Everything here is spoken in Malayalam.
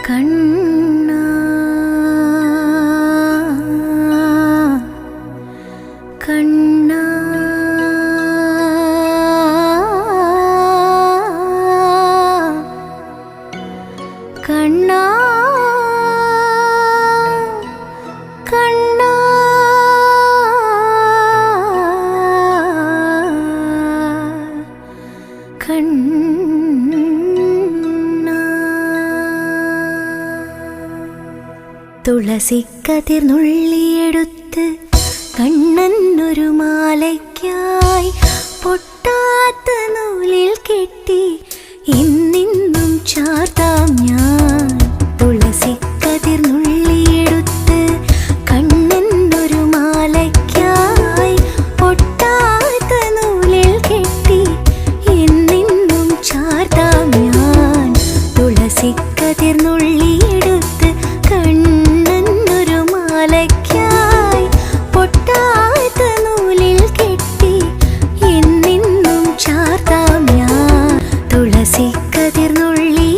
കണ്ണാ കണ്ണാ കണ്ണാ കണ്ണാ തുളസിക്കതിർ നുള്ളിയെടുത്ത് കണ്ണനൊരു മാലയ്ക്കായി പൊട്ടാത്ത നൂലിൽ കെട്ടി ഇന്നിന്നും ചാർത്താം ഞാൻ. തുളസിക്കതിർ നുള്ളിയെടുത്ത് കണ്ണനൊരു മാലയ്ക്കായി പൊട്ടാത്ത നൂലിൽ കെട്ടി ഇന്നിന്നും ചാർത്താം ഞാൻ. തുളസിക്കതിർ നുള്ളിയെടുത്ത് കണ്ണനൊരു മാലയ്ക്കായി പൊട്ടാത്ത നൂലിൽ കെട്ടി ഇന്നിന്നും ചാർത്താം ഞാൻ. തുളസിക്കതിർ നുള്ളി